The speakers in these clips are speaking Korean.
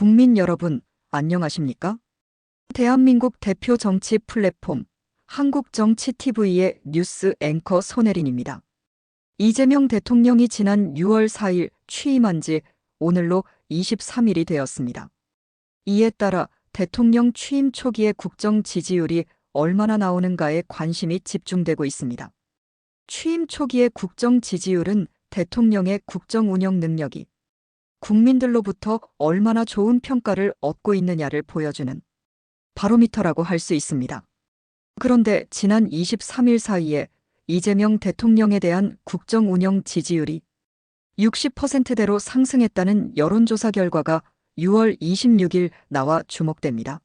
국민 여러분, 안녕하십니까? 대한민국 대표 정치 플랫폼 한국정치TV의 뉴스 앵커 손혜린입니다. 이재명 대통령이 지난 6월 4일 취임한 지 오늘로 23일이 되었습니다. 이에 따라 대통령 취임 초기의 국정 지지율이 얼마나 나오는가에 관심이 집중되고 있습니다. 취임 초기의 국정 지지율은 대통령의 국정 운영 능력이 국민들로부터 얼마나 좋은 평가를 얻고 있느냐를 보여주는 바로미터라고 할 수 있습니다. 그런데 지난 23일 사이에 이재명 대통령에 대한 국정 운영 지지율이 60%대로 상승했다는 여론조사 결과가 6월 26일 나와 주목됩니다.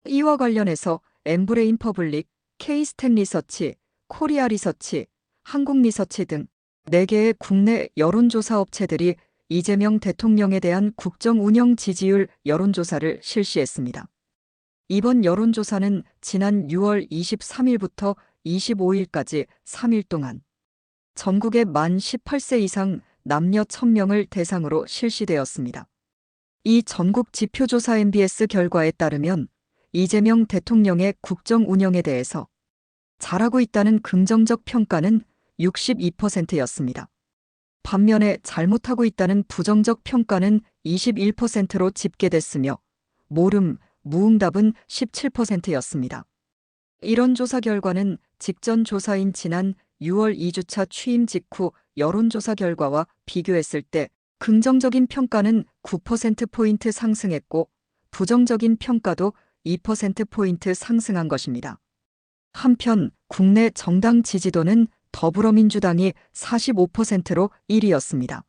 이와 관련해서 엠브레인 퍼블릭, K스탠 리서치, 코리아 리서치, 한국 리서치 등 4개의 국내 여론조사 업체들이 이재명 대통령에 대한 국정 운영 지지율 여론조사를 실시했습니다. 이번 여론조사는 지난 6월 23일부터 25일까지 3일 동안 전국의 만 18세 이상 남녀 1000명을 대상으로 실시되었습니다. 이 전국 지표조사 MBS 결과에 따르면 이재명 대통령의 국정 운영에 대해서 잘하고 있다는 긍정적 평가는 62%였습니다. 반면에 잘못하고 있다는 부정적 평가는 21%로 집계됐으며 모름, 무응답은 17%였습니다. 이런 조사 결과는 직전 조사인 지난 6월 2주차 취임 직후 여론조사 결과와 비교했을 때 긍정적인 평가는 9%포인트 상승했고 부정적인 평가도 2%포인트 상승한 것입니다. 한편 국내 정당 지지도는 더불어민주당이 45%로 1위였습니다.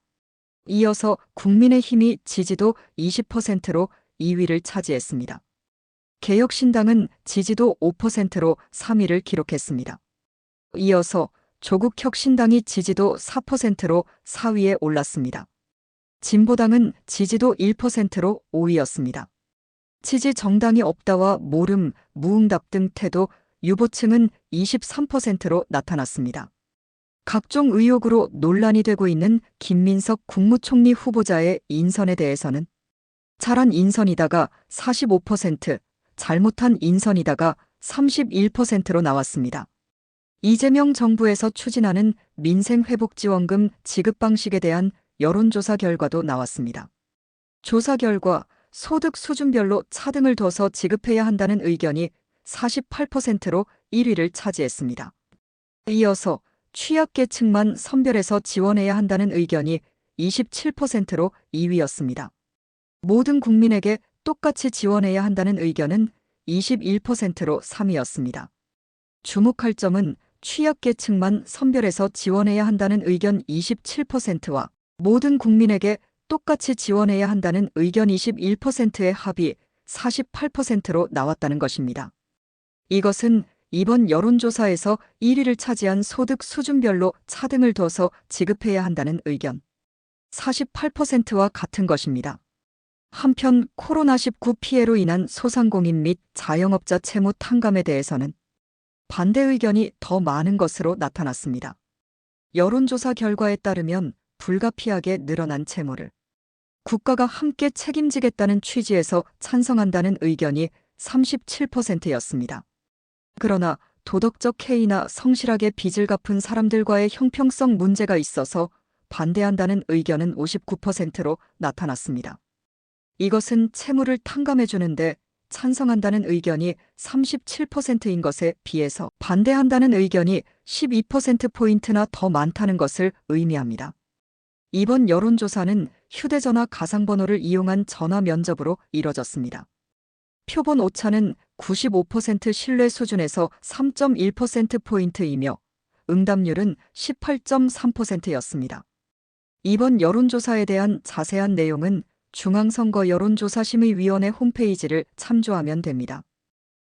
이어서 국민의힘이 지지도 20%로 2위를 차지했습니다. 개혁신당은 지지도 5%로 3위를 기록했습니다. 이어서 조국혁신당이 지지도 4%로 4위에 올랐습니다. 진보당은 지지도 1%로 5위였습니다. 지지 정당이 없다와 모름, 무응답 등 태도, 유보층은 23%로 나타났습니다. 각종 의혹으로 논란이 되고 있는 김민석 국무총리 후보자의 인선에 대해서는 잘한 인선이다가 45%, 잘못한 인선이다가 31%로 나왔습니다. 이재명 정부에서 추진하는 민생회복지원금 지급 방식에 대한 여론조사 결과도 나왔습니다. 조사 결과 소득 수준별로 차등을 둬서 지급해야 한다는 의견이 48%로 1위를 차지했습니다. 이어서 취약계층만 선별해서 지원해야 한다는 의견이 27%로 2위였습니다. 모든 국민에게 똑같이 지원해야 한다는 의견은 21%로 3위였습니다. 주목할 점은 취약계층만 선별해서 지원해야 한다는 의견 27%와 모든 국민에게 똑같이 지원해야 한다는 의견 21%의 합이 48%로 나왔다는 것입니다. 이것은 이번 여론조사에서 1위를 차지한 소득 수준별로 차등을 둬서 지급해야 한다는 의견 48%와 같은 것입니다. 한편 코로나19 피해로 인한 소상공인 및 자영업자 채무 탕감에 대해서는 반대 의견이 더 많은 것으로 나타났습니다. 여론조사 결과에 따르면 불가피하게 늘어난 채무를 국가가 함께 책임지겠다는 취지에서 찬성한다는 의견이 37%였습니다. 그러나 도덕적 해이나 성실하게 빚을 갚은 사람들과의 형평성 문제가 있어서 반대한다는 의견은 59%로 나타났습니다. 이것은 채무를 탕감해주는데 찬성한다는 의견이 37%인 것에 비해서 반대한다는 의견이 12%포인트나 더 많다는 것을 의미합니다. 이번 여론조사는 휴대전화 가상번호를 이용한 전화 면접으로 이뤄졌습니다. 표본 오차는 95% 신뢰 수준에서 3.1%포인트이며 응답률은 18.3%였습니다. 이번 여론조사에 대한 자세한 내용은 중앙선거 여론조사심의위원회 홈페이지를 참조하면 됩니다.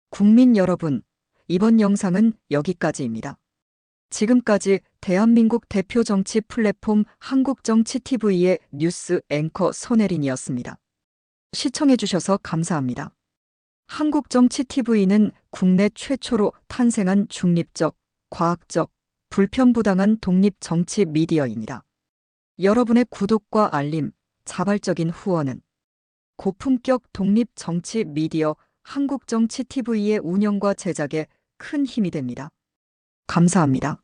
국민 여러분, 이번 영상은 여기까지입니다. 지금까지 대한민국 대표 정치 플랫폼 한국정치TV의 뉴스 앵커 손혜린이었습니다. 시청해주셔서 감사합니다. 한국정치TV는 국내 최초로 탄생한 중립적, 과학적, 불편부당한 독립 정치 미디어입니다. 여러분의 구독과 알림, 자발적인 후원은 고품격 독립 정치 미디어 한국정치TV의 운영과 제작에 큰 힘이 됩니다. 감사합니다.